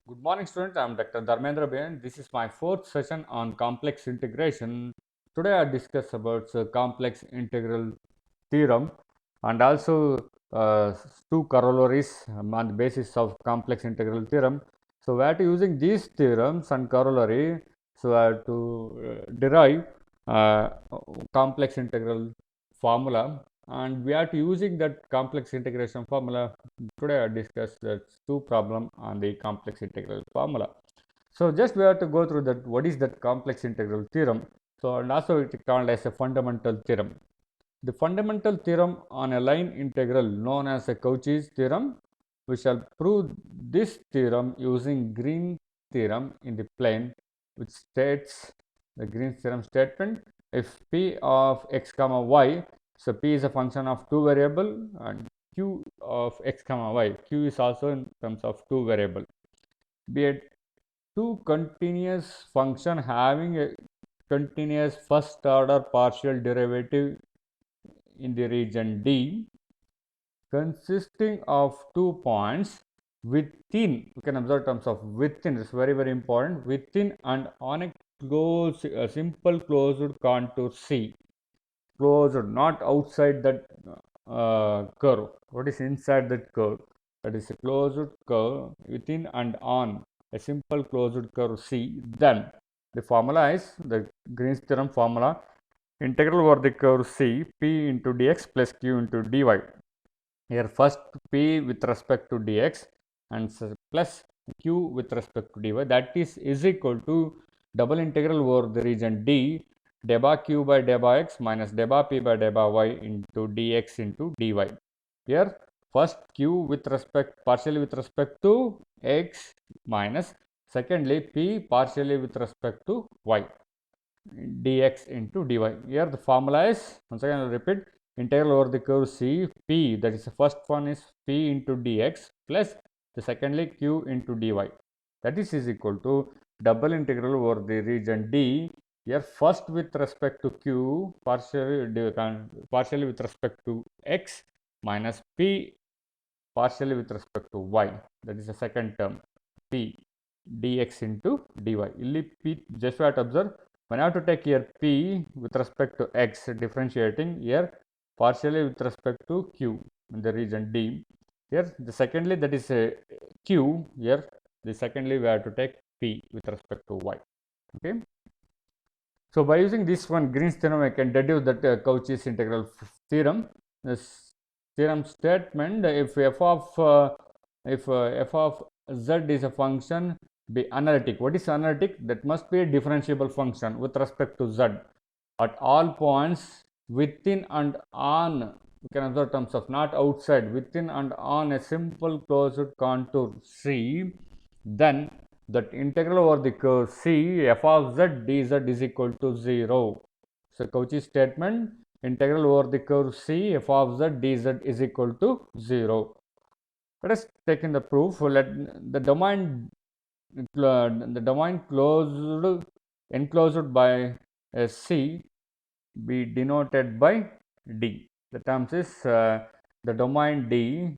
Good morning, students. I am Dr. Dharmendra Bain. This is my fourth session on complex integration. Today, I discuss about complex integral theorem and also two corollaries on the basis of complex integral theorem. So, we are to using these theorems and corollary. So, we are to derive uh, complex integral formula, and we are to using that complex integration formula. Today I discuss the two problem on the complex integral formula. So just we have to go through that what is that complex integral theorem. So and also it is called as a fundamental theorem. The fundamental theorem on a line integral known as a Cauchy's theorem. We shall prove this theorem using Green's theorem in the plane, which states the Green's theorem statement: if p of x comma y, so p is a function of two variable, and q of x comma y, q is also in terms of two variable, be a two continuous function having a continuous first order partial derivative in the region D, consisting of 2 points within, you can observe terms of within, it's very important, within and on a simple closed contour C, closed, not outside that curve. What is inside that curve? That is a closed curve within and on a simple closed curve C. Then the formula is the Green's theorem formula: integral over the curve C, p into dx plus q into dy. Here first p with respect to dx and plus q with respect to dy, that is equal to double integral over the region D, deba q by deba x minus deba p by deba y into dx into dy. Here first q with respect partially with respect to x minus secondly p partially with respect to y dx into dy. Here the formula is, once again I will repeat, integral over the curve C, p, that is the first one is p into dx plus the secondly q into dy, that is equal to double integral over the region D. Here first with respect to q, partially with respect to x minus p partially with respect to y, that is the second term, p dx into dy. P, just what observe, when I have to take here p with respect to x, differentiating here partially with respect to q in the region D. Here the secondly, that is q, here the secondly we have to take p with respect to y. Okay. So by using this one Green's theorem, I can deduce that Cauchy's integral theorem. This theorem statement: if f of z is a function, be analytic. What is analytic? That must be a differentiable function with respect to z at all points within and on. You can observe terms of not outside, within and on a simple closed contour C. Then that integral over the curve C, f of z dz is equal to 0. So Cauchy's statement: integral over the curve C, f of z dz is equal to 0. Let us take in the proof. Let the domain closed enclosed by a C be denoted by D. The terms is the domain D.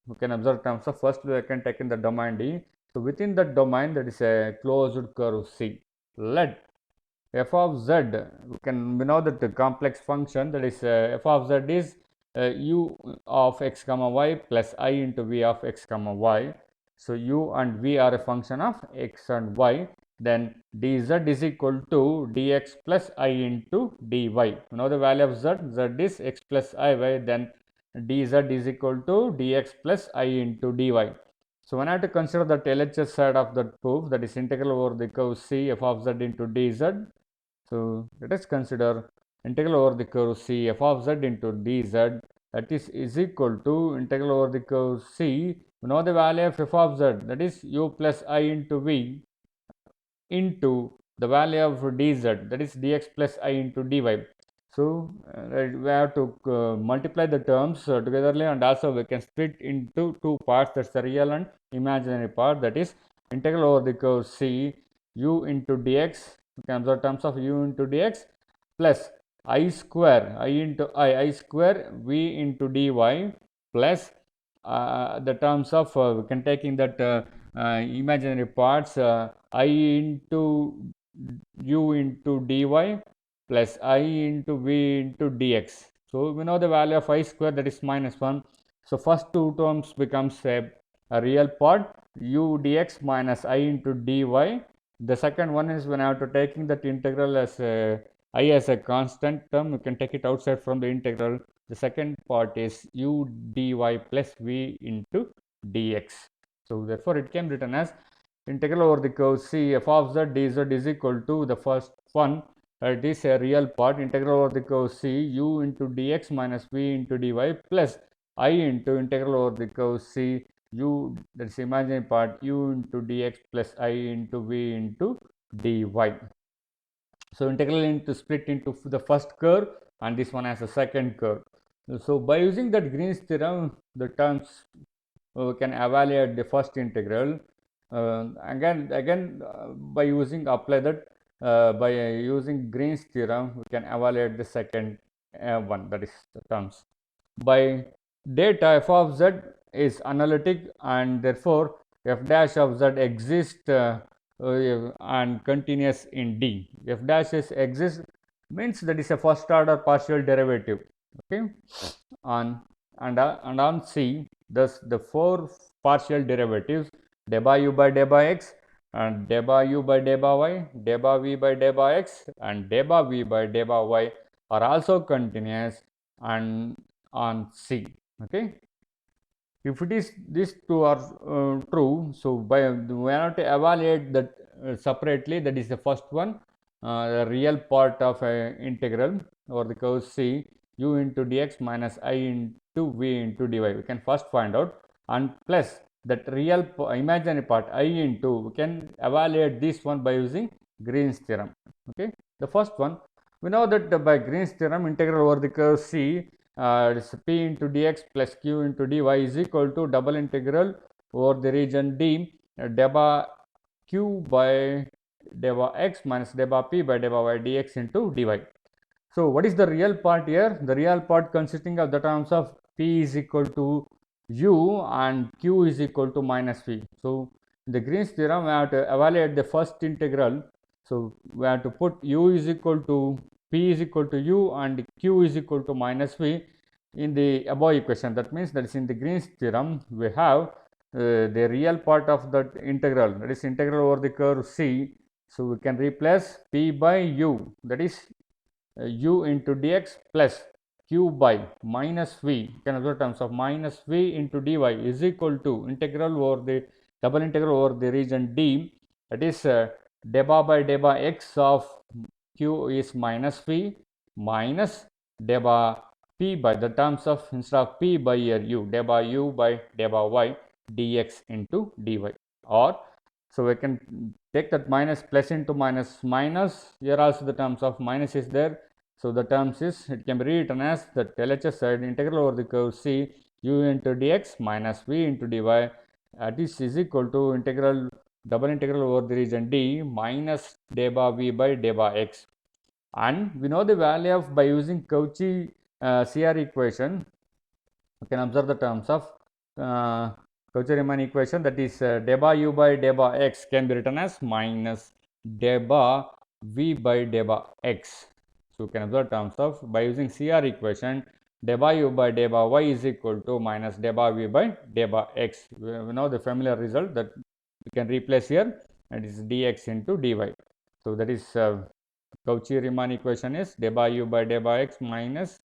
You can observe terms of first we can take in the domain D. So within that domain, that is a closed curve C. Let f of z, we know that the complex function, that is f of z is u of x comma y plus I into v of x comma y. So u and v are a function of x and y. Then dz is equal to dx plus I into dy. Now the value of z is x plus iy. Then dz is equal to dx plus I into dy. So when I have to consider the LHS side of that proof, that is integral over the curve C, f of z into dz. So let us consider integral over the curve C, f of z into dz, that is equal to integral over the curve C. We know the value of f of z, that is u plus I into v, into the value of dz, that is dx plus I into dy. So we have to multiply the terms togetherly, and also we can split into two parts, that's the real and imaginary part. That is integral over the curve C, u into dx, you can observe terms of u into dx plus I square, I square v into dy plus the terms of we can take in that imaginary parts I into u into dy plus I into v into dx. So we know the value of I square, that is minus 1. So first two terms becomes a real part u dx minus I into dy. The second one is when I have to taking that integral as I as a constant term, you can take it outside from the integral. The second part is u dy plus v into dx. So therefore it can be written as integral over the curve C f of z dz is equal to the first one, it is a real part, integral over the curve C u into dx minus v into dy plus I into integral over the curve C u, that is imaginary part, u into dx plus I into v into dy. So integral into split into the first curve and this one as a second curve. So by using that Green's theorem, the terms we can evaluate the first integral. Again by using apply that by using Green's theorem, we can evaluate the second one, that is the terms. By data f of z is analytic and therefore f dash of z exists and continuous in D. F dash is exists means that is a first order partial derivative. Okay, on and on C, thus the four partial derivatives d by u by d by x and d by u by d by y, d by v by d by x and d by v by d by y are also continuous and on C. Okay, if it is these two are true, so by we have to evaluate that separately. That is the first one, the real part of integral over the curve C u into dx minus I into v into dy. We can first find out, and plus that real imaginary part I into, we can evaluate this one by using Green's theorem. Okay, the first one, we know that by Green's theorem, integral over the curve C is p into dx plus q into dy is equal to double integral over the region D d by q by d by x minus d by p by d by y dx into dy. So what is the real part here? The real part consisting of the terms of p is equal to u and q is equal to minus v. So in the Green's theorem, we have to evaluate the first integral. So we have to put u is equal to p is equal to u and q is equal to minus v in the above equation. That means that is in the Green's theorem, we have the real part of that integral, that is integral over the curve C. So we can replace p by u, that is u into dx plus q by minus v, you can observe terms of minus v into dy is equal to integral over the double integral over the region D, that is d by x of q is minus v minus d by p by the terms of instead of p by here u, d by u by d by y dx into dy. Or so we can take that minus plus into minus minus, here also the terms of minus is there. So the terms is, it can be rewritten as the LHS side integral over the curve C u into dx minus v into dy, this is equal to integral double integral over the region D minus d by v by d by x. And we know the value of by using Cauchy CR equation. You can observe the terms of Cauchy-Riemann equation, that is d by u by d by x can be written as minus d by v by d by x. So you can observe terms of by using CR equation, d by u by d by y is equal to minus d by v by d by x. We know the familiar result that we can replace here, and it is dx into dy. So that is Cauchy-Riemann equation is d by u by d by x minus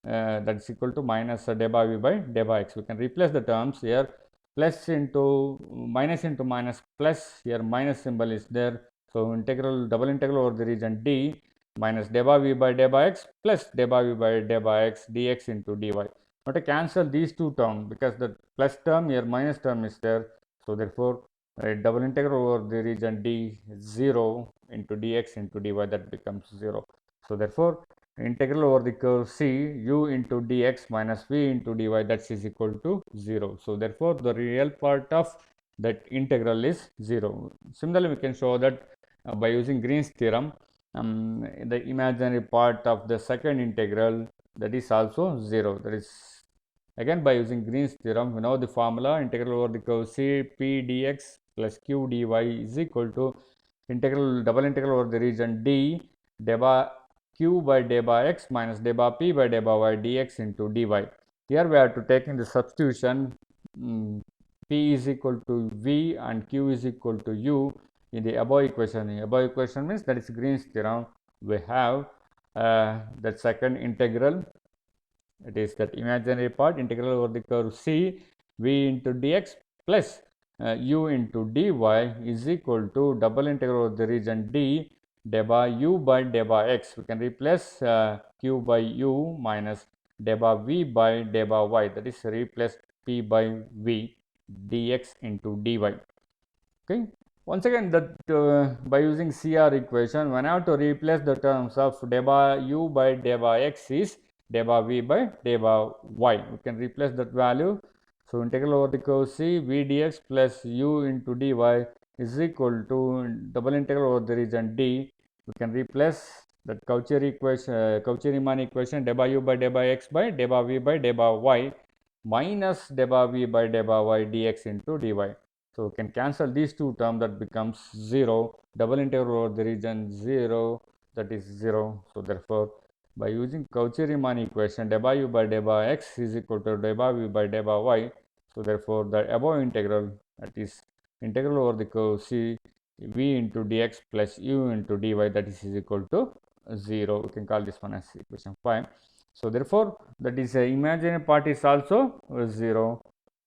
that is equal to minus d by v by d by x. We can replace the terms here, plus into minus plus, here minus symbol is there. So integral double integral over the region D minus d by v by d by x plus d by v by d by x dx into dy. Now to cancel these two terms, because the plus term here minus term is there. So therefore double integral over the region D 0 into dx into dy, that becomes 0. So therefore integral over the curve C u into dx minus v into dy, that is equal to 0. So therefore the real part of that integral is 0. Similarly, we can show that by using Green's theorem, the imaginary part of the second integral, that is also 0. That is again by using Green's theorem, we know the formula, integral over the curve C p dx plus q dy is equal to integral double integral over the region d deba q by deba x minus deba p by deba y dx into dy. Here we have to take in the substitution p is equal to v and q is equal to u in the above equation. The above equation means that is Green's theorem. We have that second integral, it is that imaginary part, integral over the curve c v into dx plus u into dy is equal to double integral over the region d deba u by deba x. We can replace q by u minus deba v by deba y, that is replace p by v dx into dy. Okay. Once again, that by using CR equation, when I have to replace the terms of deba u by deba x is deba v by deba y. We can replace that value. So, integral over the curve c v dx plus u into dy is equal to double integral over the region d. We can replace that Cauchy-Riemann equation deba u by deba x by deba v by deba y minus deba v by deba y dx into dy. So, we can cancel these two terms, that becomes 0, double integral over the region 0, that is 0. So, therefore, by using Cauchy-Riemann equation deba u by deba x is equal to deba v by deba y. So, therefore, the above integral, that is integral over the curve c v into dx plus u into dy, that is equal to 0. We can call this one as equation 5. So, therefore, that is imaginary part is also 0.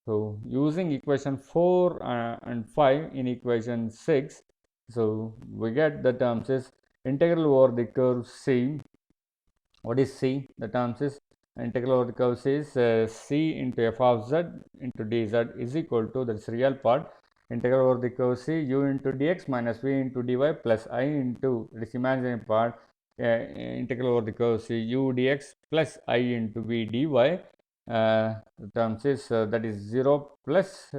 So, using equation 4 and 5 in equation 6, so we get the terms is integral over the curve c. What is c? The terms is integral over the curve c is c into f of z into dz is equal to, that is real part, integral over the curve c u into dx minus v into dy plus I into, this imaginary part, integral over the curve c u dx plus I into v dy. The terms is that is 0 plus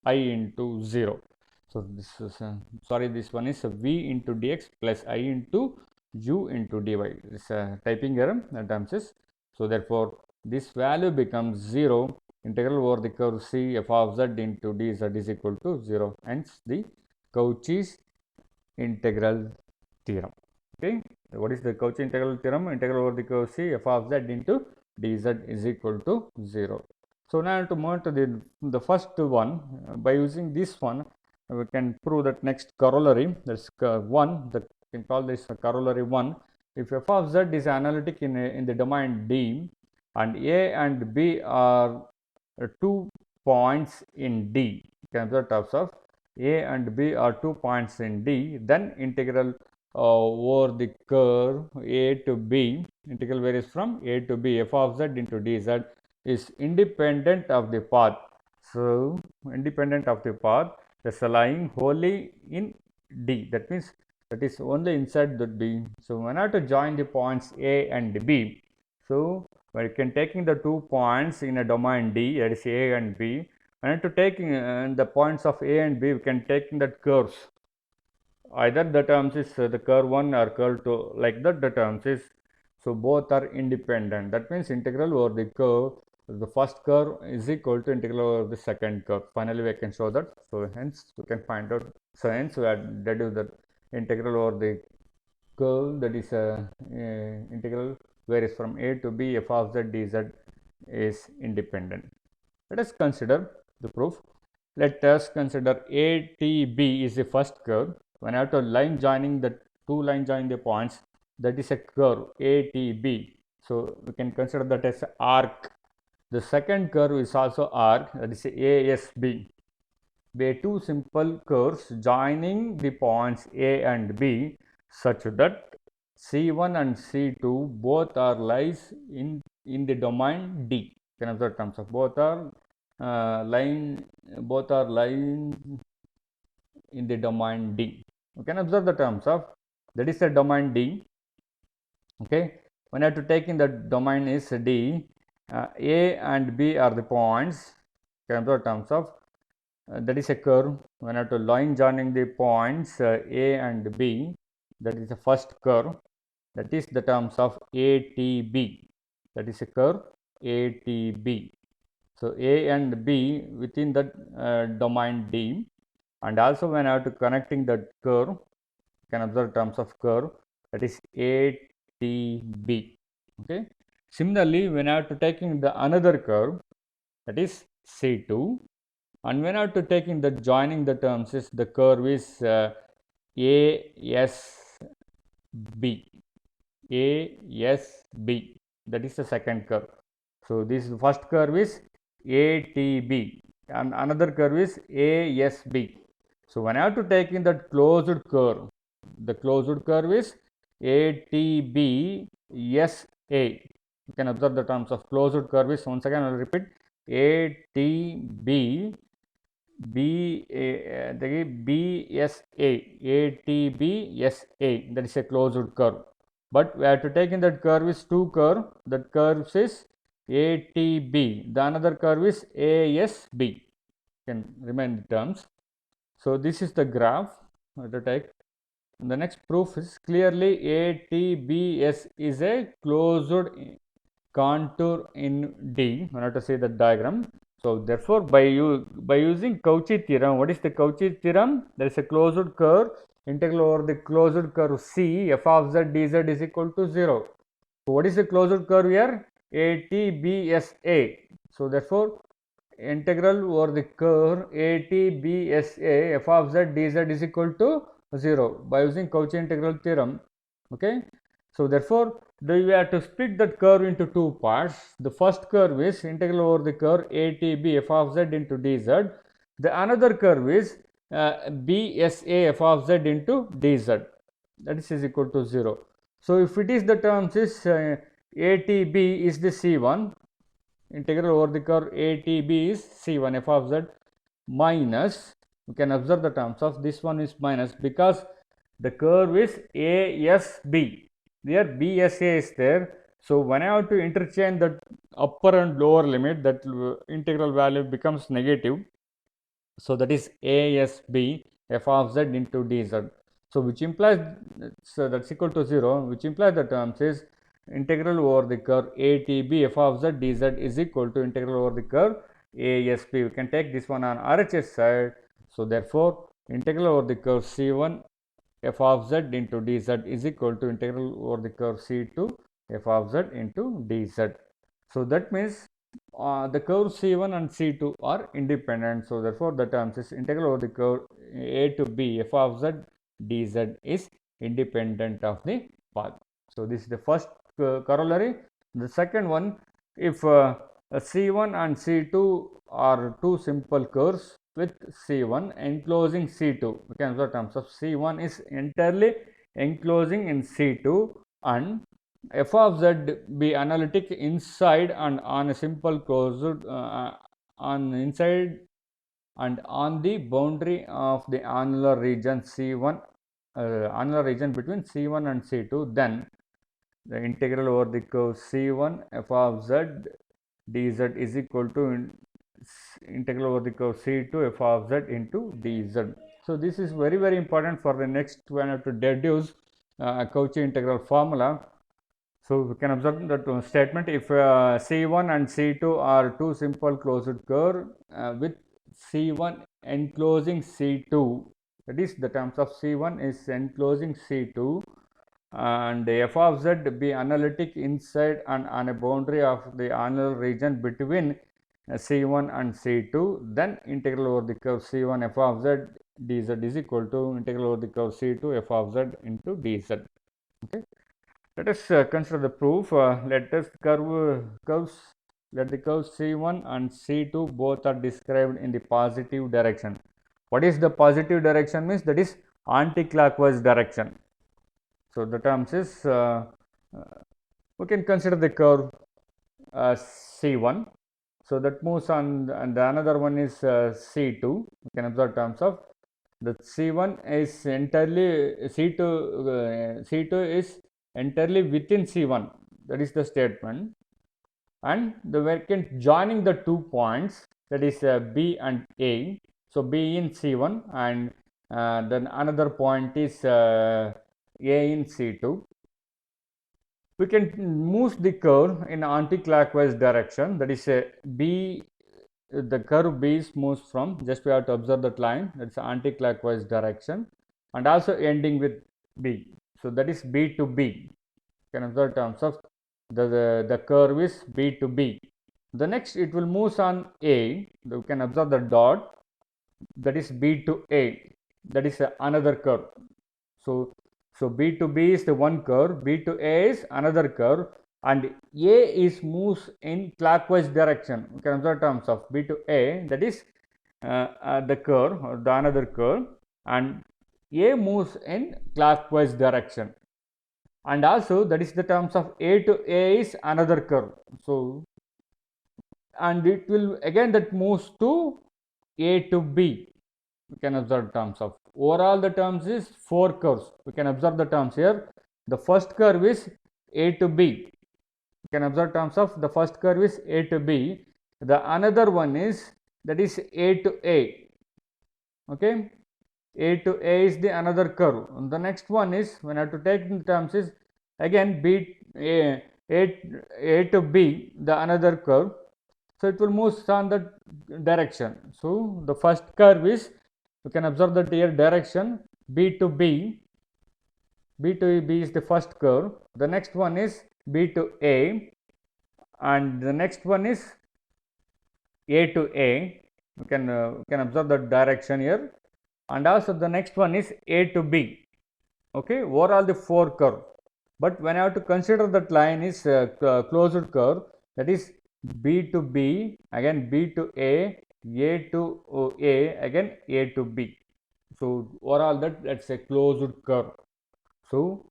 I into 0. So, this is sorry, this one is v into dx plus I into u into dy. This typing error, the terms is. So, therefore, this value becomes 0, integral over the curve c f of z into dz is equal to 0, hence the Cauchy's integral theorem. Okay. What is the Cauchy integral theorem? Integral over the curve c f of z into dz is equal to 0. So, now to move to the first one, by using this one, we can prove that next corollary, that is 1, that we can call this corollary 1. If f of z is analytic in the domain D and A and B are 2 points in D, you can observe terms of A and B are 2 points in D, then integral over the curve A to B, integral varies from A to B, f of z into dz is independent of the path. So, independent of the path, that's lying wholly in D, that means that is only inside the D. So, when I have to join the points A and B, so we can taking the 2 points in a domain D, that is A and B, and to taking the points of A and B, we can taking that curves. Either the terms is the curve 1 or curve 2, like that the terms is. So, both are independent, that means integral over the curve, the first curve is equal to integral over the second curve. Finally, we can show that. So, hence we can find out. So, hence we have deduced that integral over the curve, that is integral varies from a to b, f of z dz is independent. Let us consider the proof. Let us consider ATB is the first curve. When I have to line joining the two line joining the points, that is a curve ATB. So, we can consider that as arc. The second curve is also arc, that is ASB. Where two simple curves joining the points A and B such that C1 and C2 both are lies in the domain D. You can observe terms of both are lying in the domain D. You can observe the terms of, that is the domain D. Okay. When I have to take in the domain is D, A and B are the points. You can observe terms of that is a curve. When I have to line joining the points A and B, that is the first curve, that is the terms of ATB, that is a curve ATB. So, A and B within the domain D, and also when I have to connecting that curve, you can observe terms of curve, that is ATB. Okay. Similarly, when I have to taking the another curve, that is C2, and when I have to taking the joining the terms is the curve is ASB. ASB, that is the second curve. So this first curve is ATB and another curve is ASB. So when I have to take in that closed curve, the closed curve is ATB SA. You can observe the terms of closed curve is, once again I will repeat, ATB ATBSA, that is a closed curve. But we have to take in that curve is two curve, that curve is ATB, the another curve is ASB. Can remain the terms. So this is the graph to take. And the next proof is clearly ATBS is a closed contour in D. I have to see the diagram. So therefore, by using Cauchy theorem, what is the Cauchy theorem? There is a closed curve, integral over the closed curve C, f of z dz is equal to 0. So what is the closed curve here? ATBSA. So therefore, integral over the curve ATBSA f of z dz is equal to 0 by using Cauchy integral theorem. Okay. So therefore, we have to split that curve into two parts. The first curve is integral over the curve ATB f of z into dz. The another curve is BSA f of z into dz. That is equal to 0. So if it is the terms is ATB is the C1, integral over the curve ATB is C1 f of z minus, you can observe the terms of this one is minus because the curve is ASB. There BSA is there. So when I have to interchange the upper and lower limit, that integral value becomes negative. So that is ASB f of z into dz. So which implies, so that's equal to 0, which implies the terms is integral over the curve ATB f of z dz is equal to integral over the curve ASB. We can take this one on RHS side. So therefore, integral over the curve C1 f of z into dz is equal to integral over the curve C2 f of z into dz. So that means the curve C1 and C2 are independent. So therefore, the terms is integral over the curve A to B f of z dz is independent of the path. So this is the first corollary. The second one, if C1 and C2 are two simple curves with C1 enclosing C2, we can observe terms of C1 is entirely enclosing in C2 and f of z be analytic inside and on a simple closed on inside and on the boundary of the annular region C1, annular region between C1 and C2, then the integral over the curve C1 f of z dz is equal to integral over the curve C2 f of z into dz. So this is very important for the next when I have to deduce Cauchy integral formula. So we can observe that statement, if C1 and C2 are two simple closed curve with C1 enclosing C2, that is the terms of C1 is enclosing C2 and f of z be analytic inside and on a boundary of the annular region between C1 and C2, then integral over the curve C1 f of z dz is equal to integral over the curve C2 f of z into dz. Okay. Let us consider the proof. Let the curves C1 and C2 both are described in the positive direction. What is the positive direction means? That is anti-clockwise direction. So the terms is we can consider the curve C1. So that moves on, and the another one is C2. We can observe terms of the C1 is entirely C2 is entirely within C1. That is the statement. And the vacant joining the 2 points, that is B and A. So B in C1 and then another point is A in C2. We can move the curve in anti-clockwise direction, that is B the curve B moves from, just we have to observe that line, that's anti-clockwise direction, and also ending with B. So that is B to B. You can observe terms of the curve is B to B. The next it will move on A. You can observe the dot, that is B to A. That is another curve. So B to B is the one curve, B to A is another curve, and A is moves in clockwise direction. You can observe terms of B to A, that is the curve or the another curve, and A moves in clockwise direction, and also that is the terms of A to A is another curve. So and it will again that moves to A to B. We can observe terms of overall the terms is 4 curves. We can observe the terms here. The first curve is A to B. You can observe terms of the first curve is A to B. The another one is that is A to A. Okay, A to A is the another curve. And the next one is when I have to take in terms is again A to B, the another curve. So it will move on the direction. So the first curve is, you can observe that here direction B to B. B to B is the first curve. The next one is B to A, and the next one is A to A. You can observe the direction here, and also the next one is A to B. Okay, overall the 4 curve. But when I have to consider that line is closed curve, that is B to B, again B to A to A, again A to B. So overall that's a closed curve. So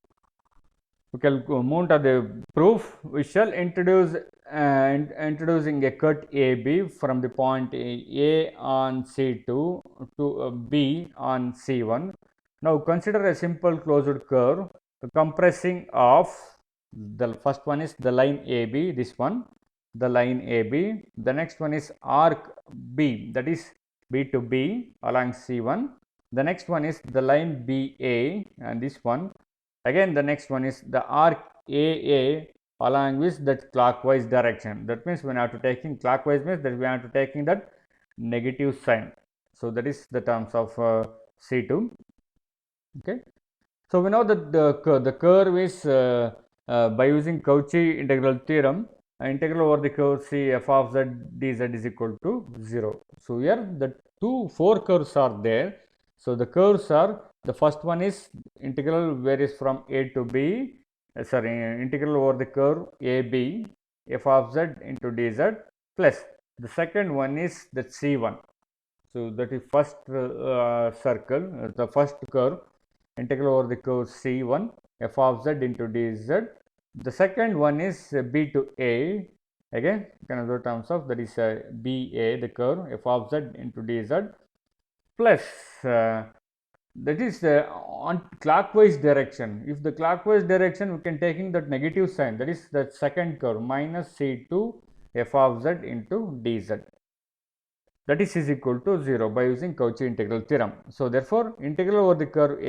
we can move to the proof. We shall introducing a cut AB from the point A on C2 to B on C1. Now consider a simple closed curve compressing of the first one is the line AB, this one, the line AB. The next one is arc B, that is B to B along C1. The next one is the line BA, and this one. Again the next one is the arc AA along with that clockwise direction. That means when I have to taking clockwise means that we have to taking that negative sign. So that is the terms of C2. Okay. So we know that the curve is by using Cauchy integral theorem, integral over the curve C f of z dz is equal to 0. So here the 4 curves are there. So the curves are, the first one is integral varies from A to B, integral over the curve AB f of z into dz, plus the second one is that C1. So that is first circle, the first curve, integral over the curve C1 f of z into dz. The second one is B to A, again another terms of that is BA, the curve f of z into dz, plus that is on clockwise direction. If the clockwise direction, we can taking that negative sign, that is the second curve minus C2 f of z into dz. That is equal to 0 by using Cauchy integral theorem. So therefore, integral over the curve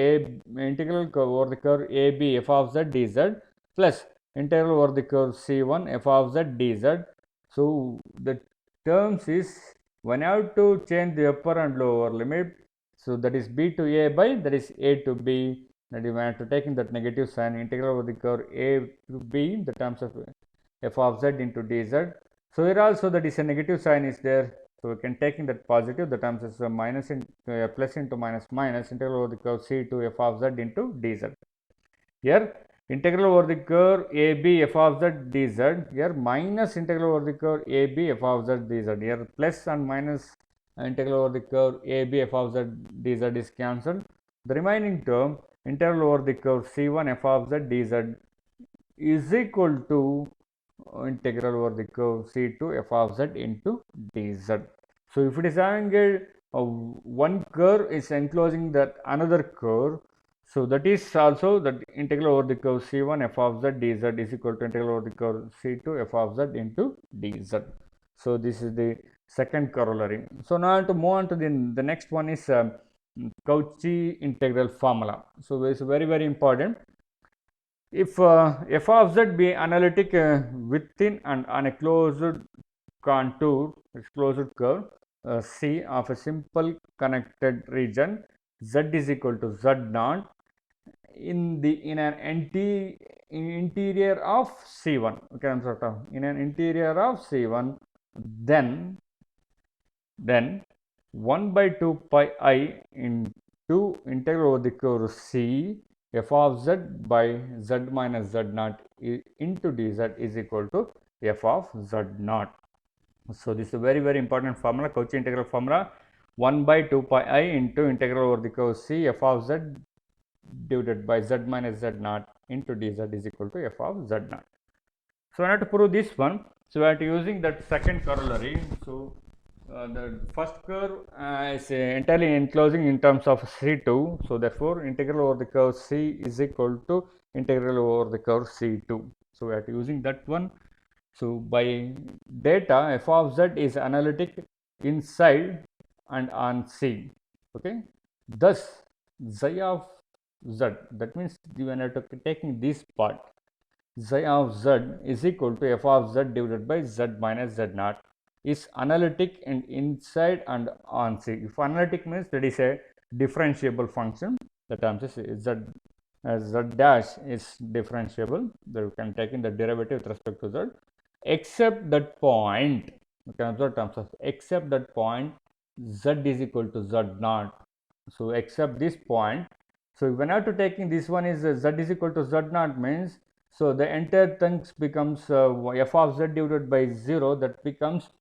AB f of z dz plus integral over the curve C1 f of z dz. So the terms is, when I have to change the upper and lower limit, so that is B to A by that is A to B, that is when I have to take in that negative sign, integral over the curve A to B, the terms of f of z into dz. So here also that is a negative sign is there. So we can take in that positive, the terms is minus plus into minus minus, integral over the curve C2 f of z into dz. Here integral over the curve AB f of z dz, here minus integral over the curve AB f of z dz, here plus and minus integral over the curve AB f of z dz is cancelled. The remaining term integral over the curve C1 f of z dz is equal to integral over the curve C2 f of z into dz. So if it is having one curve is enclosing that another curve, so that is also that integral over the curve C1 f of z dz is equal to integral over the curve C2 f of z into dz. So this is the second corollary. So now to move on to the next one is Cauchy integral formula. So it's very important. If f of z be analytic within and on a closed contour, its closed curve C of a simple connected region Z is equal to Z naught in an interior of C1. Okay, I'm sort of in an interior of C1, then 1 by 2 pi I into integral over the curve C f of z by z minus z naught into dz is equal to f of z naught. So, this is a very important formula, Cauchy integral formula, 1 by 2 pi I into integral over the curve C f of z divided by z minus z naught into dz is equal to f of z naught. So, I have to prove this one. So, we are using that second corollary. So, the first curve is entirely enclosing in terms of C2. So, therefore, integral over the curve C is equal to integral over the curve C2. So, we are using that one. So, by data f of z is analytic inside and on C. Okay. Thus, xi of z, that means when I are taking this part, xi of z is equal to f of z divided by z minus z naught is analytic and inside and on C. If analytic means that is a differentiable function, the term is z dash is differentiable, that you can take in the derivative with respect to z, except that point, you can observe terms of except that point z is equal to z naught. So, except this point. So, when I have to taking this one is z is equal to z naught means, so the entire thing becomes f of z divided by 0, that becomes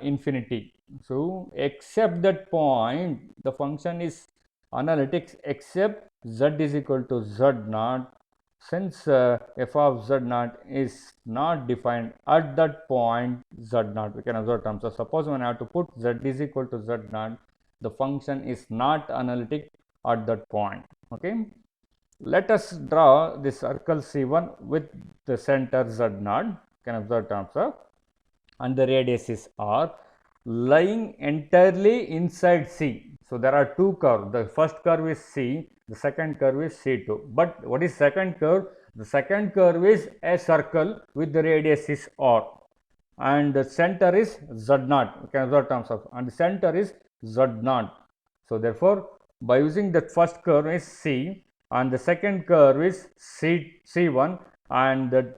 infinity. So, except that point the function is analytic except z is equal to z naught. Since f of z naught is not defined at that point z naught, we can observe terms. So, suppose when I have to put z is equal to z naught, the function is not analytic at that point. Okay. Let us draw the circle C1 with the center z naught, you can observe terms of, and the radius is r, lying entirely inside C. So, there are two curves, the first curve is C, the second curve is C2. But what is second curve? The second curve is a circle with the radius is r and the center is z naught, we can observe terms of, and the center is z naught. So, therefore, by using the first curve is C and the second curve is C1 and the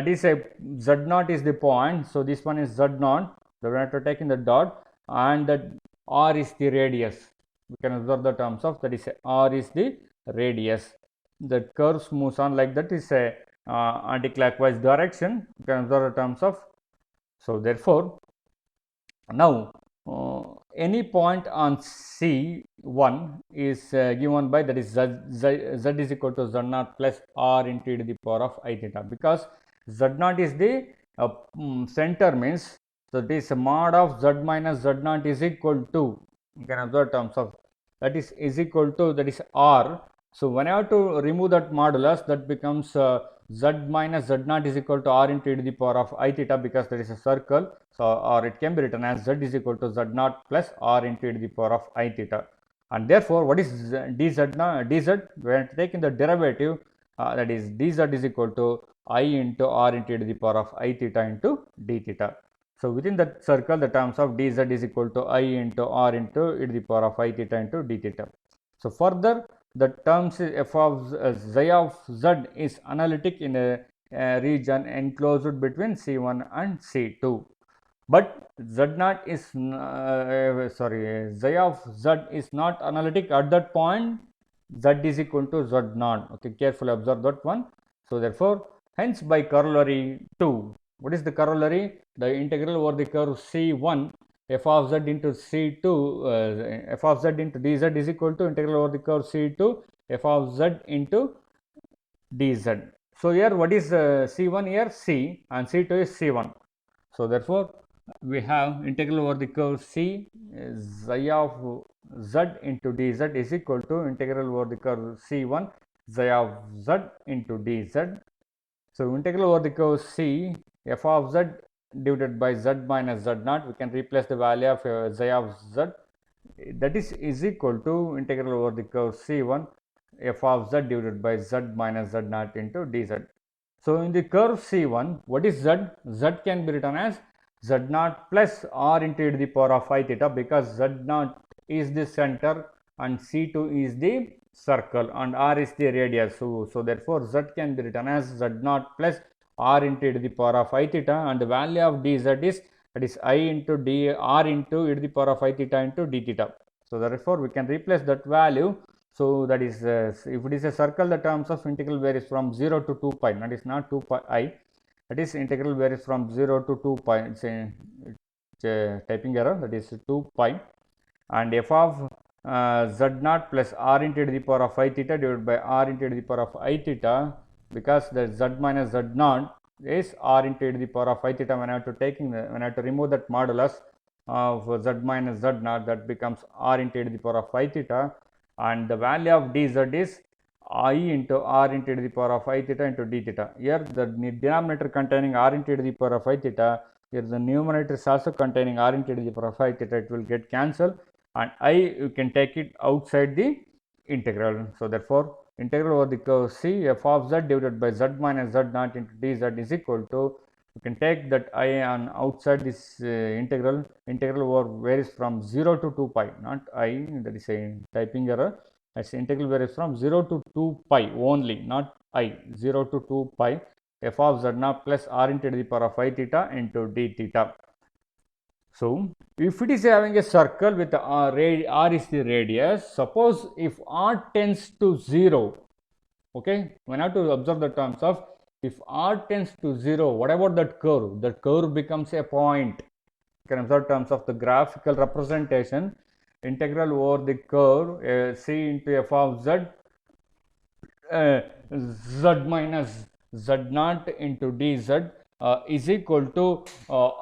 is a z naught is the point. So, this one is z naught, so we have to take in the dot and that r is the radius, we can observe the terms of, that is a r is the radius. The curve moves on like that, is a anti-clockwise direction, you can observe the terms of. So, therefore, now any point on C1 is given by, that is z is equal to z naught plus r into e to the power of I theta, because z naught is the center means, so this mod of z minus z naught is equal to, you can observe terms of, that is equal to, that is r. So, when I have to remove that modulus, that becomes z minus z naught is equal to r into e to the power of I theta, because there is a circle. So, or it can be written as z is equal to z naught plus r into e to the power of I theta, and therefore, what is dz now? Dz, when taking the derivative, that is dz is equal to I into r into e to the power of I theta into d theta. So, within that circle, the terms of dz is equal to I into r into e to the power of I theta into d theta. So, further the terms f of xi of z is analytic in a region enclosed between C1 and C2. But z naught is xi of z is not analytic at that point, z is equal to z naught. Okay, carefully observe that one. So, therefore, hence by corollary 2, what is the corollary? The integral over the curve C1 f of z into C2 f of z into dz is equal to integral over the curve C2 f of z into dz. So, here what is C1 here? C, and C2 is C1. So, therefore, we have integral over the curve C xi of z into dz is equal to integral over the curve C1 xi of z into dz. So, integral over the curve C f of z divided by z minus z naught, we can replace the value of xi of z, that is equal to integral over the curve C1 f of z divided by z minus z naught into dz. So, in the curve C1, what is z? Z can be written as z naught plus r into e to the power of I theta, because z naught is the center and C2 is the circle and r is the radius. So therefore z can be written as z naught plus r into e to the power of I theta, and the value of dz is, that is I into d r into e to the power of I theta into d theta. So therefore we can replace that value. So that is if it is a circle, the terms of integral varies from 0 to 2 pi, that is not 2 pi I, that is integral varies from 0 to 2 pi. It's a typing error, that is 2 pi, and f of z naught plus r into e to the power of I theta divided by r into e to the power of I theta, because the z minus z naught is r into e to the power of I theta. When I have to remove that modulus of z minus z naught, that becomes r into e to the power of I theta, and the value of dz is I into r into e to the power of I theta into d theta. Here the denominator containing r into e to the power of I theta, here the numerator is also containing r into e to the power of I theta, it will get cancelled, and I you can take it outside the integral. So therefore integral over the curve C f of z divided by z minus z naught into dz is equal to, you can take that I on outside this integral over varies from 0 to 2 pi, not I, that is a typing error. As integral varies from 0 to 2 pi only, not I, 0 to 2 pi f of z naught plus r into the power of I theta into d theta. So if it is having a circle with r is the radius, suppose if r tends to 0, okay, we have to observe the terms of, if r tends to 0, what about that curve? That curve becomes a point. You can observe terms of the graphical representation, integral over the curve C into f of z, z minus z naught into dz is equal to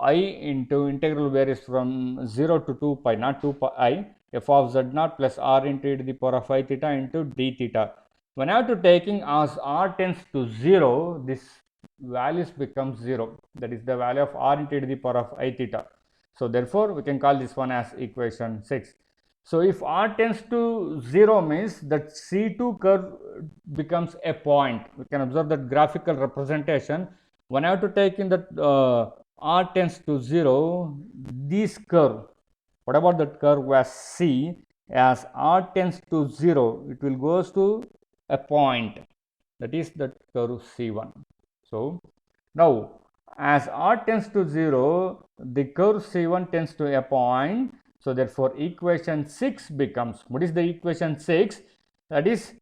I into integral varies from 0 to 2 pi, not 2 pi I, f of z naught plus r into e to the power of I theta into d theta. When I have to taking as r tends to 0, this values becomes 0, that is the value of r into e to the power of I theta. So therefore we can call this one as equation 6. So if r tends to 0 means that C2 curve becomes a point. We can observe that graphical representation. When I have to take in that r tends to 0, this curve, what about that curve as C, as r tends to 0, it will goes to a point, that is that curve C1. So now as r tends to 0, the curve C1 tends to a point. So therefore equation 6 becomes, what is the equation 6? That is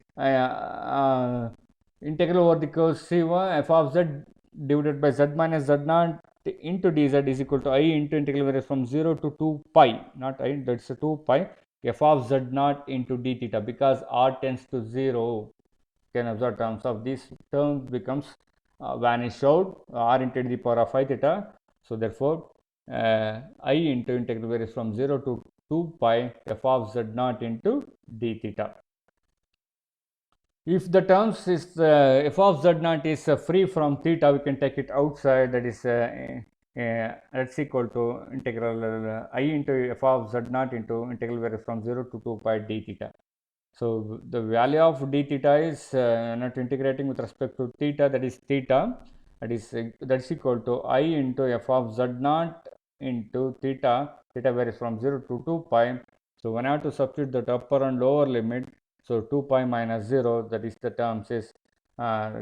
integral over the curve C1 f of z divided by z minus z naught into dz is equal to I into integral varies from 0 to 2 pi, not I, that's 2 pi, f of z naught into d theta, because r tends to 0. You can observe terms of this term becomes vanish out, r into the power of I theta. So therefore I into integral varies from 0 to 2 pi f of z naught into d theta. If the terms is f of z naught is free from theta, we can take it outside, that is that's equal to integral I into f of z naught into integral varies from 0 to 2 pi d theta. So the value of d theta is not integrating with respect to theta, that is theta, that's equal to I into f of z naught into theta. Theta varies from 0 to 2 pi. So when I have to substitute the upper and lower limit, so 2 pi minus 0, that is the terms is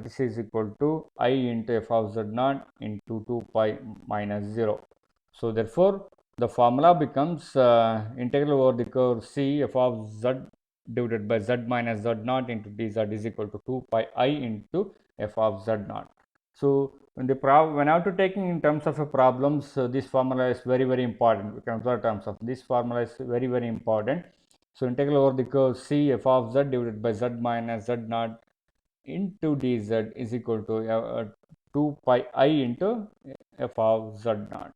this is equal to I into f of z naught into 2 pi minus 0. So therefore the formula becomes integral over the curve C f of z divided by z minus z naught into dz is equal to 2 pi I into f of z naught. So when I have to taking in terms of a problems, this formula is very important. We can observe terms of this formula is very important. So integral over the curve C f of z divided by z minus z naught into dz is equal to 2 pi I into f of z naught,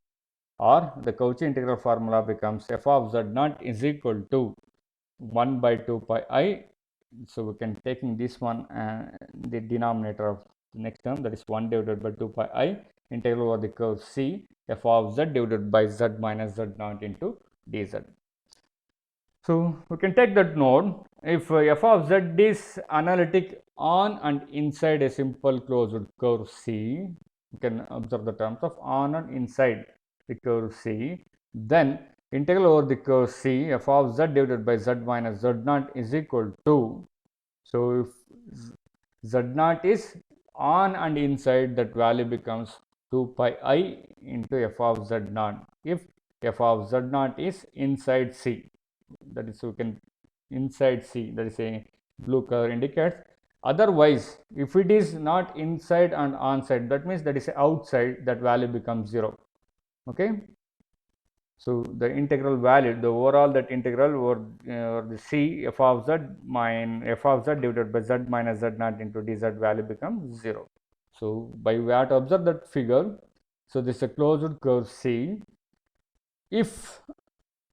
or the Cauchy integral formula becomes f of z naught is equal to 1 by 2 pi I. So we can taking this one the denominator of the next term, that is 1 divided by 2 pi I integral over the curve C f of z divided by z minus z naught into dz. So we can take that node, if f of z is analytic on and inside a simple closed curve C, you can observe the terms of on and inside. the curve C, then integral over the curve C f of z divided by z minus z naught is equal to, so if z naught is on and inside, that value becomes 2 pi I into f of z naught. If f of z naught is inside C, that is, we can inside C, that is a blue color indicates. Otherwise, if it is not inside and onside, that means that is outside, that value becomes 0. Okay. So the integral value, the overall that integral over the C f of z minus f of z divided by z minus z naught into dz value becomes 0. So by we have to observe that figure. So this is a closed curve C. If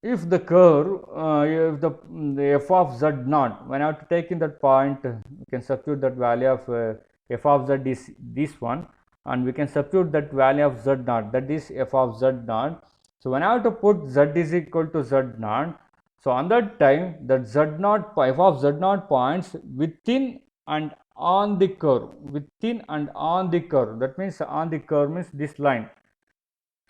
the curve, if the f of z naught, when I have to take in that point, we can substitute that value of f of z is this one, and we can substitute that value of z naught, that is f of z naught. So when I have to put z is equal to z naught, so on that time that z naught, f of z naught points within and on the curve, within and on the curve, that means on the curve means this line.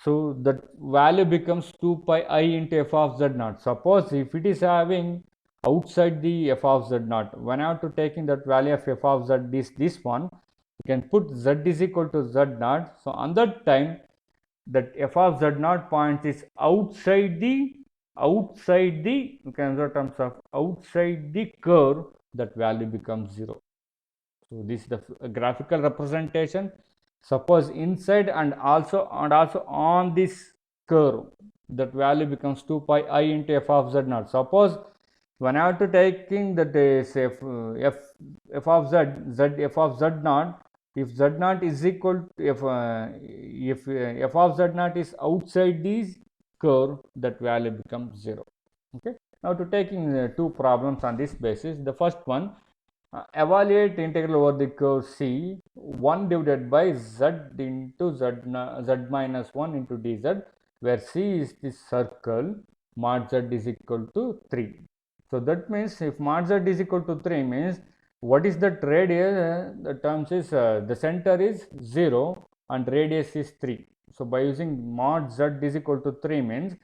So that value becomes 2 pi I into f of z naught. Suppose if it is having outside the f of z naught, when I have to take in that value of f of z is this one, you can put z is equal to z naught. So on that time that f of z naught point is outside the, you can observe terms of outside the curve, that value becomes 0. So this is the graphical representation. Suppose inside and also on this curve, that value becomes 2 pi I into f of z naught. Suppose when I have to taking that is f of z f of z naught, if z naught is equal to if f of z naught is outside this curve, that value becomes 0. Okay. Now to taking two problems on this basis. The first one, evaluate integral over the curve C 1 divided by z into z minus 1 into dz, where C is the circle, mod z is equal to 3. So that means if mod z is equal to 3 means what is that radius? The terms is the center is 0 and radius is 3. So by using mod z is equal to 3 means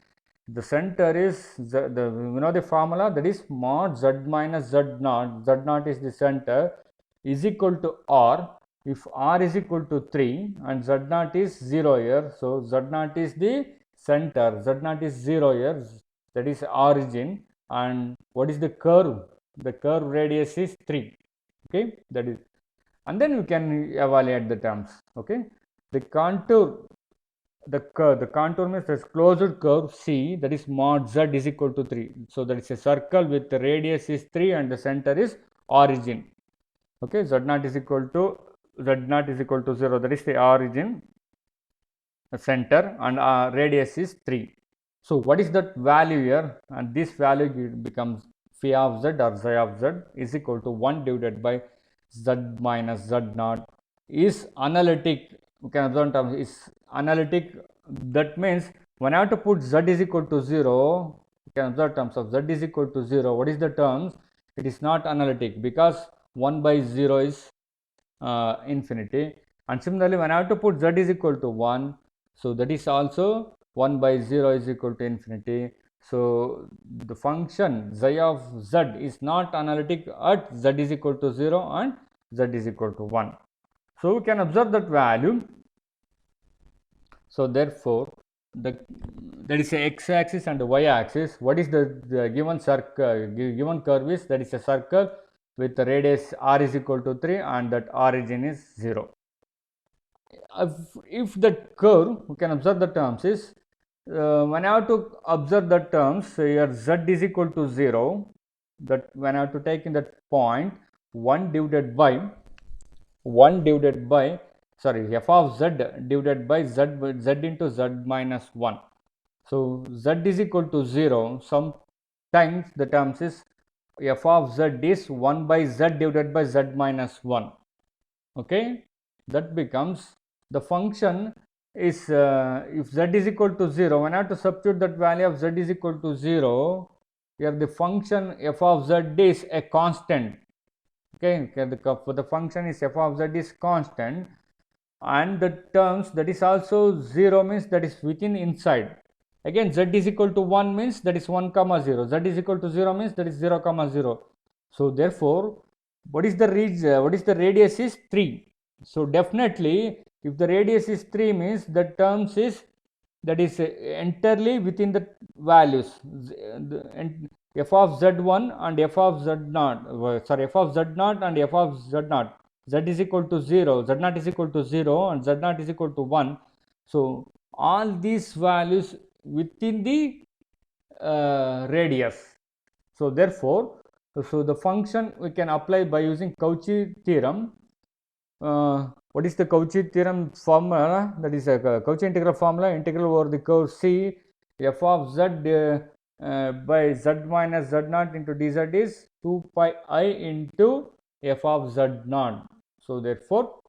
the center is the formula, that is mod z minus z naught is the center, is equal to r. If r is equal to 3 and z naught is 0 here, so z naught is the center, z naught is 0 here, that is origin, and what is the curve? The curve radius is 3. Okay, that is, and then you can evaluate the terms. Okay, the contour, the contour means this closed curve C, that is mod z is equal to 3. So that is a circle with the radius is 3 and the center is origin. Okay, z naught is equal to 0, that is the origin, the center, and radius is 3. So what is that value here? And this value becomes phi of z or xi of z is equal to 1 divided by z minus z naught, is analytic. We can observe terms is analytic. That means when I have to put z is equal to 0, you can observe terms of z is equal to 0. What is the terms? It is not analytic because 1 by 0 is infinity. And similarly, when I have to put z is equal to 1, so that is also 1 by 0 is equal to infinity. So the function xi of z is not analytic at z is equal to 0 and z is equal to 1. So we can observe that value. So therefore, there is a x-axis and a y-axis. What is the given circle? Given curve is, that is a circle with the radius r is equal to 3 and that origin is 0. If that curve, we can observe the terms is, when I have to observe the terms here, z is equal to 0, that when I have to take in that point 1 divided by f of z divided by z into z minus 1. So z is equal to 0. Sometimes the terms is f of z is 1 by z divided by z minus 1. Okay, that becomes the function is if z is equal to 0, when I have to substitute that value of z is equal to 0, here the function f of z is a constant. Okay, the function is f of z is constant, and the terms that is also 0 means that is within inside. Again, z is equal to 1 means that is 1 comma 0, z is equal to 0 means that is 0 comma 0. So therefore, what is the radius is 3. So definitely if the radius is 3 means the terms is that is entirely within the values f of z1 and f of z0, sorry, f of z0 and f of z0, z is equal to 0, z0 is equal to 0 and z0 is equal to 1. So all these values within the radius. So therefore, so the function we can apply by using Cauchy theorem. What is the Cauchy theorem formula? That is a Cauchy integral formula, integral over the curve C f of z by z minus z0 into dz is 2 pi I into f of z0. So therefore,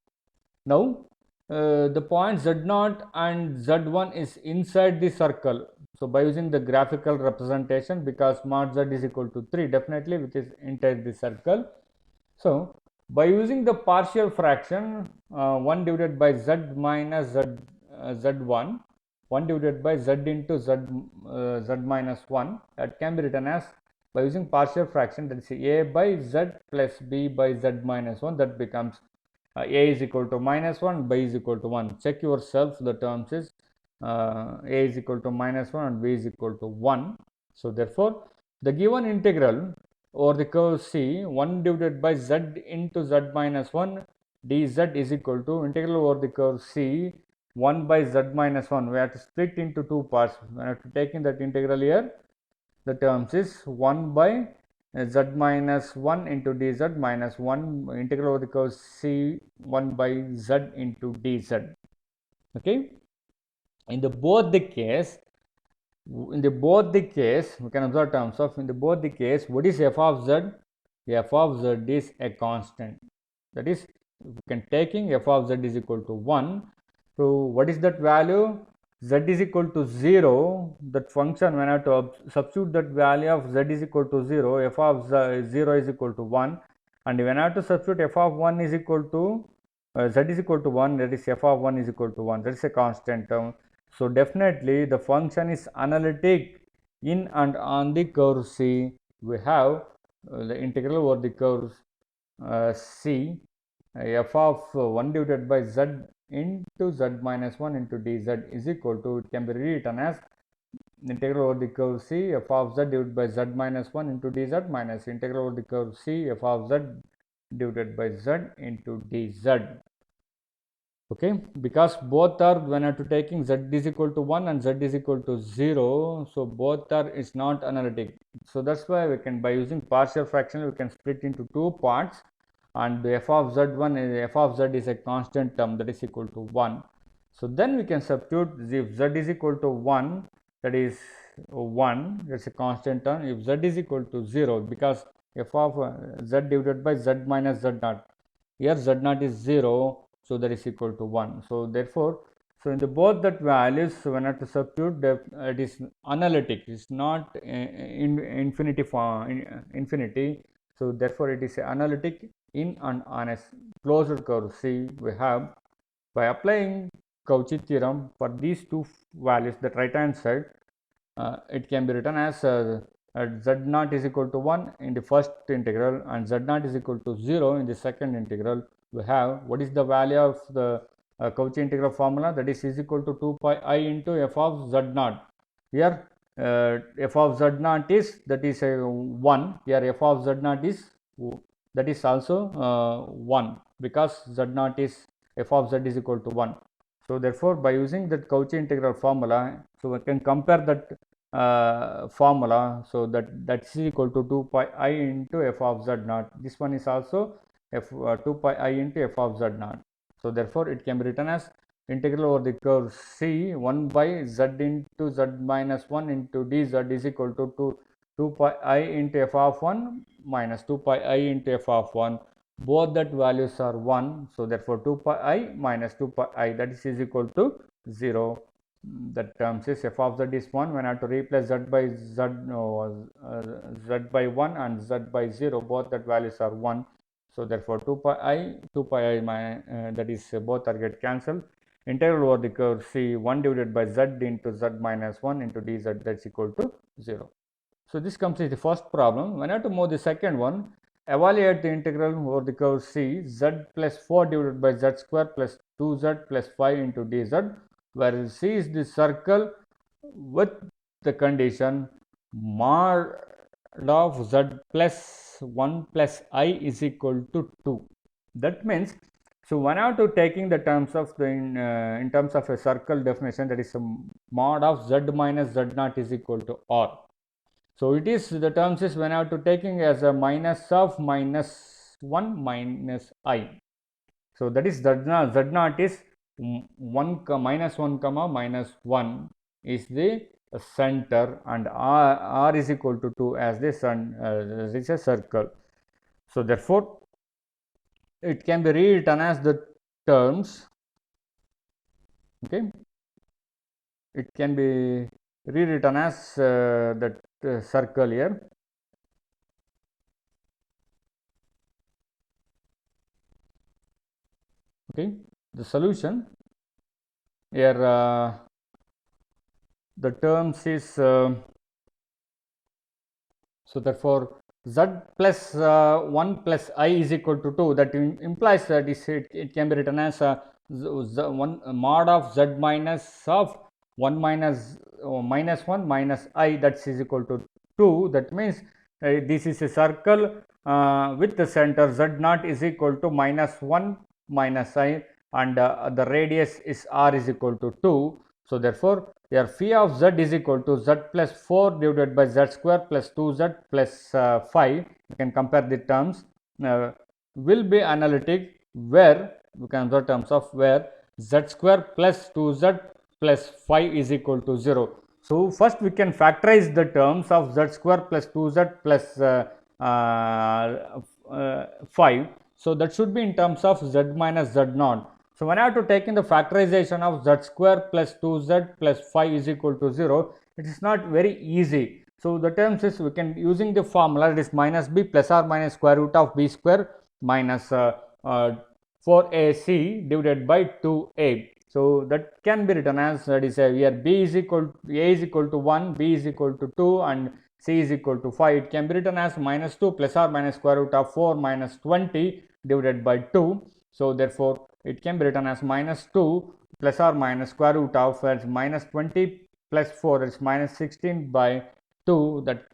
now the point z0 and z1 is inside the circle. So by using the graphical representation, because mod z is equal to 3, definitely which is inside the circle. So by using the partial fraction 1 divided by z minus z1, 1 divided by z into z minus 1, that can be written as, by using partial fraction, that is a by z plus b by z minus 1, that becomes a is equal to minus 1, b is equal to 1. Check yourself, the terms is a is equal to minus 1 and b is equal to 1. So therefore, the given integral over the curve C 1 divided by z into z minus 1 dz is equal to integral over the curve C 1 by z minus 1. We have to split into two parts. We have to take in that integral here. The terms is 1 by z minus 1 into dz minus 1 integral over the curve C 1 by z into dz. Okay. In the both the case, we can observe terms of, in the both the case, what is f of z? F of z is a constant. That is, we can taking f of z is equal to 1. So what is that value? Z is equal to 0. That function, when I have to substitute that value of z is equal to 0, f of 0 is equal to 1, and when I have to substitute f of 1 is equal to z is equal to 1, that is f of 1 is equal to 1. That is a constant term. So definitely the function is analytic in and on the curve C. We have the integral over the curve C f of 1 divided by z into z minus 1 into dz is equal to, it can be rewritten as integral over the curve C f of z divided by z minus 1 into dz minus integral over the curve C f of z divided by z into dz. Okay, because both are, when I have to taking z is equal to 1 and z is equal to 0, so both are is not analytic. So that's why we can, by using partial fraction, we can split into two parts, and f of z1 is, f of z is a constant term, that is equal to 1. So then we can substitute, if z is equal to 1, that is 1, that's a constant term. If z is equal to 0, because f of z divided by z minus z naught, here z naught is 0, so that is equal to 1. So therefore, so in the both that values, when I have to substitute, it is analytic, it is not in infinity form, infinity. So therefore it is analytic in and on a closed curve C. We have, by applying Cauchy theorem for these two values, the right hand side, it can be written as z naught is equal to 1 in the first integral and z naught is equal to 0 in the second integral. We have, what is the value of the Cauchy integral formula? That is equal to 2 pi I into f of z naught. Here f of z naught is, that is a 1. Here f of z naught is, that is also 1, because z naught is, f of z is equal to 1. So therefore, by using that Cauchy integral formula, so we can compare that formula. So that's equal to 2 pi I into f of z naught. This one is also 2 pi I into f of z naught. So therefore it can be written as integral over the curve C 1 by z into z minus 1 into dz is equal to 2 pi I into f of 1 minus 2 pi I into f of 1. Both that values are 1. So therefore 2 pi I minus 2 pi I, that is equal to 0. That terms is f of z is 1. When I have to replace z by z, z by 1 and z by 0, both that values are 1. So therefore 2 pi I that is both are get cancelled. Integral over the curve C 1 divided by z into z minus 1 into dz, that's equal to 0. So this comes as the first problem. When I have to move the second one, evaluate the integral over the curve C z plus 4 divided by z square plus 2z plus 5 into dz, where C is the circle with the condition mod of z plus 1 plus I is equal to 2. That means, so when I have to taking the terms of the in terms of a circle definition, that is a mod of z minus z naught is equal to r. So it is the terms is when I have to taking as a minus of minus 1 minus I. So that is z naught is 1 minus 1 comma minus 1 is the center, and r is equal to 2 as the is a circle. So therefore it can be rewritten as the terms, okay, it can be rewritten as that circle here. Okay, the solution here, the terms is so therefore z plus 1 plus I is equal to 2, that implies that it can be written as one mod of z minus of 1 minus minus 1 minus I, that is equal to 2. That means this is a circle with the center z naught is equal to minus 1 minus I, and the radius is r is equal to 2. So therefore here phi of z is equal to z plus 4 divided by z square plus 2z plus 5. You can compare the terms, will be analytic, where we can observe terms of where z square plus 2z plus 5 is equal to 0. So first we can factorize the terms of z square plus 2z plus 5. So that should be in terms of z minus z naught. So when I have to take in the factorization of z square plus 2z plus 5 is equal to 0, it is not very easy. So the terms is, we can using the formula, it is minus b plus or minus square root of b square minus 4ac divided by 2a. So that can be written as, that is here b is equal to a is equal to 1, b is equal to 2 and c is equal to 5. It can be written as minus 2 plus or minus square root of 4 minus 20 divided by 2. So therefore it can be written as minus 2 plus or minus square root of minus 20 plus 4 is minus 16 by 2, that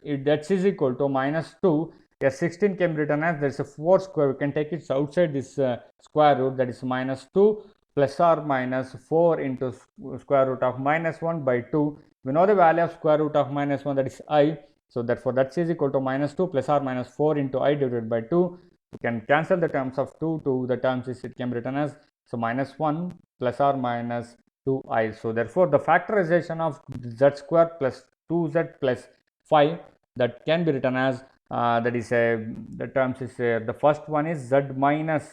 is equal to minus 2. Here 16 can be written as, there is a 4 square, we can take it outside this square root, that is minus 2 plus or minus 4 into square root of minus 1 by 2. We know the value of square root of minus 1, that is I. So therefore that is equal to minus 2 plus or minus 4 into I divided by 2. You can cancel the terms of 2 to the terms is, it can be written as, so minus 1 plus or minus 2I. So therefore the factorization of z square plus 2z plus 5, that can be written as that is the terms is the first one is z minus,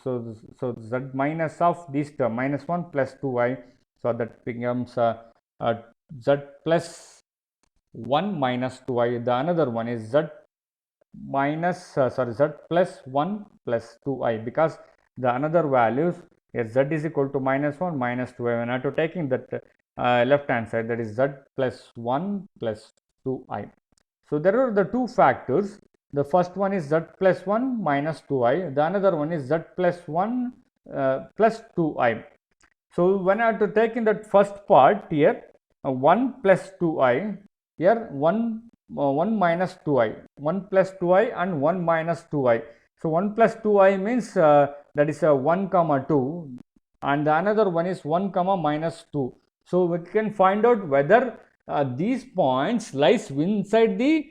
so z minus of this term minus 1 plus 2I. So that becomes z plus 1 minus 2I. The another one is z minus z plus 1 plus 2I, because the another values here z is equal to minus 1 minus 2I. When I to taking that left hand side, that is z plus 1 plus 2I. So there are the two factors. The first one is z plus 1 minus 2I. The another one is z plus 1 plus 2I. So when I have to take in that first part here, 1 plus 2I, here 1 minus 2I, 1 plus 2I and 1 minus 2I. So 1 plus 2I means that is a 1 comma 2, and the another one is 1 comma minus 2. So we can find out whether these points lies inside the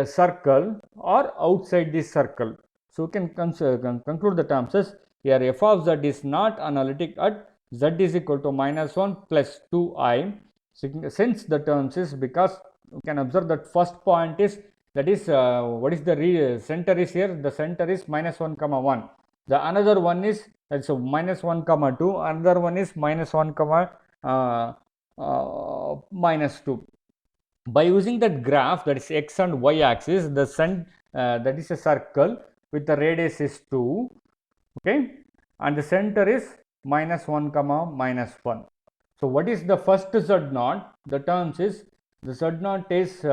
circle or outside the circle. So we can conclude the terms as, here f of z is not analytic at z is equal to minus 1 plus 2I, since the terms is, because you can observe that first point is, that is what is the center is here, the center is minus 1 comma 1. The another one is, so minus 1 comma 2, another one is minus 1 comma minus 2. By using that graph, that is x and y axis, the that is a circle, with the radius is 2, okay, and the center is minus 1 comma minus 1. So what is the first z naught? The terms is the z naught is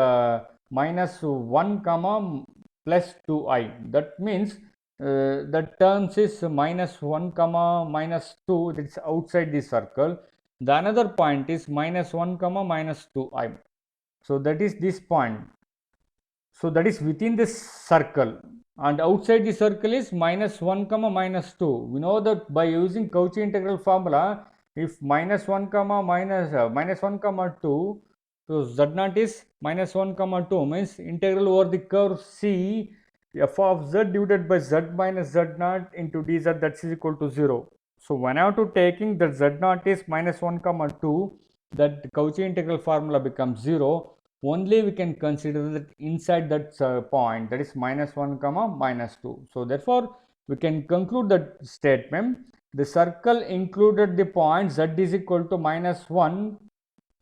minus 1 comma plus 2i. That means the terms is minus 1 comma minus 2, that is outside the circle. The another point is minus 1 comma minus 2i. So that is this point. So that is within this circle, and outside the circle is minus 1 comma minus 2. We know that by using Cauchy integral formula, if minus 1 comma minus 1 comma 2, so z naught is minus 1 comma 2 means integral over the curve C f of z divided by z minus z naught into dz, that is equal to 0. So when I have to taking that z naught is minus 1 comma 2, that Cauchy integral formula becomes 0. Only we can consider that inside that point, that is minus 1 comma minus 2. So therefore we can conclude that statement, the circle included the point z is equal to minus 1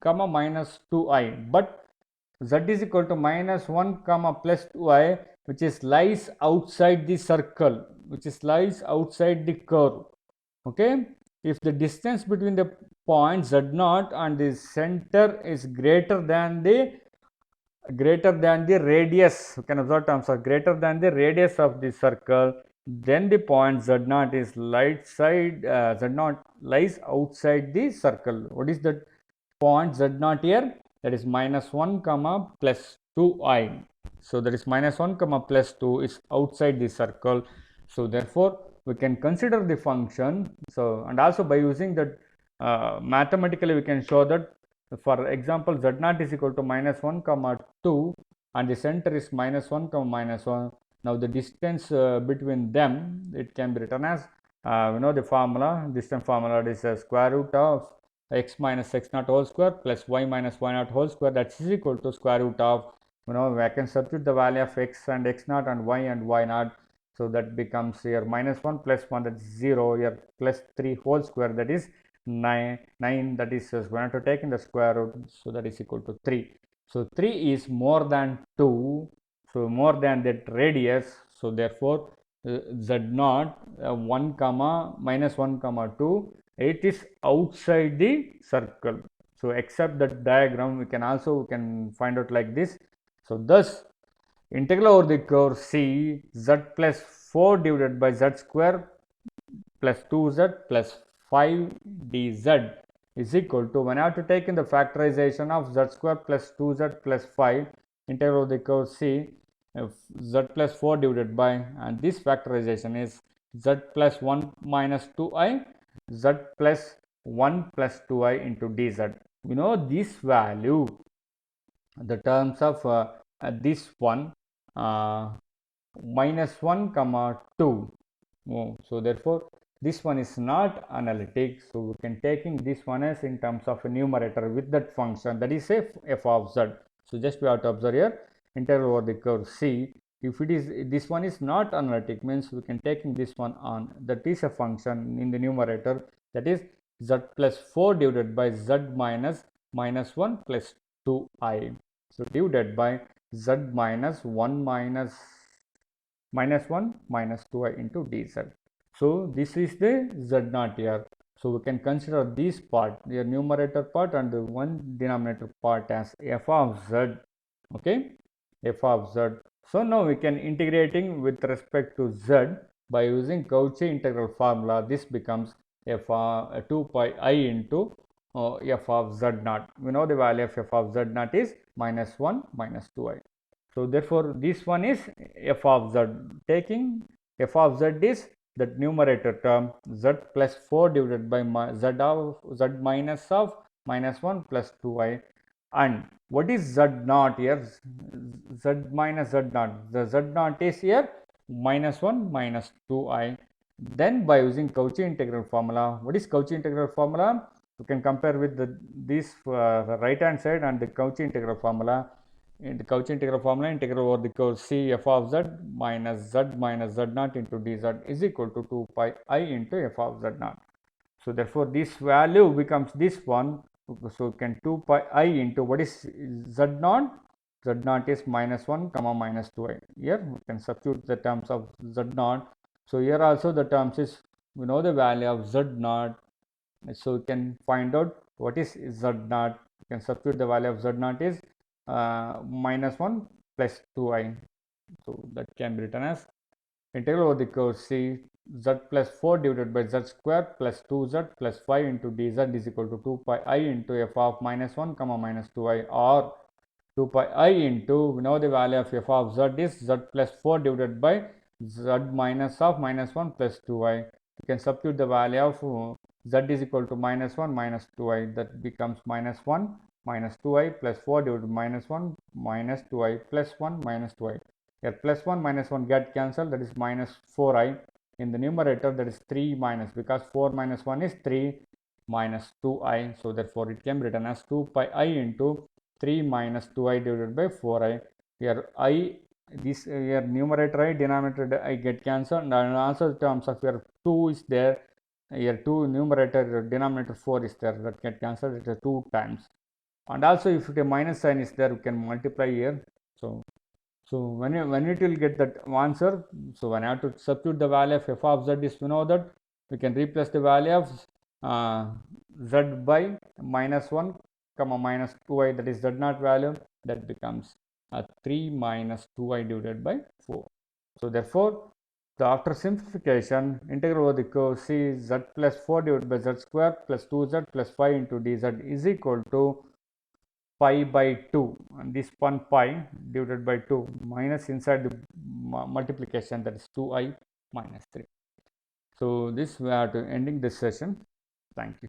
comma minus 2i, but z is equal to minus 1 comma plus 2i, which is lies outside the circle, which is lies outside the curve. Okay, if the distance between the point z naught and the center is greater than the radius, you can observe terms are greater than the radius of the circle, then the point z naught is z naught lies outside the circle. What is that point z naught here? That is minus 1 comma plus 2i. So that is minus 1 comma plus 2 is outside the circle. So therefore we can consider the function. So and also by using that mathematically we can show that, for example, z naught is equal to minus 1 comma 2 and the center is minus 1 comma minus 1. Now the distance between them, it can be written as we know the formula, distance formula is square root of x minus x naught whole square plus y minus y naught whole square, that is equal to square root of, I can substitute the value of x and x naught and y naught. So that becomes here minus 1 plus 1, that is 0, here plus 3 whole square, that is 9, that is we have to take in the square root, so that is equal to 3. So 3 is more than 2, so more than that radius. So therefore z naught 1 comma minus 1 comma 2, it is outside the circle. So except that diagram, we can find out like this. So thus integral over the curve C, z plus 4 divided by z square plus 2z plus 5 dz is equal to, when I have to take in the factorization of z square plus 2z plus 5, integral of the curve C, z plus 4 divided by, and this factorization is z plus 1 minus 2i, z plus 1 plus 2i into dz. We know this value, the terms of this one minus 1 comma 2. So therefore this one is not analytic, so we can taking this one as in terms of a numerator with that function, that is f of z. So just we have to observe here, integral over the curve C, if it is this one is not analytic, means we can taking this one on, that is a function in the numerator, that is z plus 4 divided by z minus 1 plus 2i. So divided by z minus 1 minus 1 minus 2i into dz. So this is the z naught here. So we can consider this part, the numerator part and the one denominator part, as f of z. Okay, f of z. So now we can integrating with respect to z by using Cauchy integral formula. This becomes f 2 pi I into f of z naught. We know the value of f of z naught is minus 1 minus 2i. So therefore this one is f of z. Taking f of z is that numerator term, z plus 4 divided by z minus of minus 1 plus 2i. And what is z naught here? Z minus z naught. The z naught is here minus 1 minus 2i. Then by using Cauchy integral formula, what is Cauchy integral formula? You can compare with this right hand side and the Cauchy integral formula. In the Cauchy integral formula, integral over the curve C f of z minus z naught into dz is equal to 2 pi I into f of z naught. So therefore this value becomes this one. So can 2 pi I into what is z naught? z naught is minus 1 comma minus 2i. Here we can substitute the terms of z naught. So here also the terms is, we know the value of z naught, so we can find out what is z naught. You can substitute the value of z naught is minus 1 plus 2i. So that can be written as integral over the curve C z plus 4 divided by z square plus 2z plus 5 into dz is equal to 2 pi I into f of minus 1 comma minus 2i, or 2 pi I into, we know the value of f of z is z plus 4 divided by z minus of minus 1 plus 2i. You can substitute the value of z is equal to minus 1 minus 2i, that becomes minus 1 minus 2i plus 4 divided by minus 1 minus 2i plus 1 minus 2i. Here plus 1 minus 1 get cancelled, that is minus 4i. In the numerator, that is 3 minus, because 4 minus 1 is 3 minus 2i. So therefore it can be written as 2 pi I into 3 minus 2i divided by 4i. Here I, this here numerator I, denominator I get cancelled, and also in terms of here 2 is there. Here 2 numerator, denominator 4 is there, that get cancelled, it is 2 times. And also if a minus sign is there, we can multiply here. So when it will get that answer, so when I have to substitute the value of f of z is, we know that we can replace the value of z by minus 1 comma minus 2i, that is z naught value, that becomes 3 minus 2i divided by 4. So therefore, after simplification, integral over the curve C z plus 4 divided by z square plus 2z plus 5 into dz is equal to pi by 2, and this 1 pi divided by 2 minus inside the multiplication, that is 2i minus 3. So this we are to ending this session. Thank you.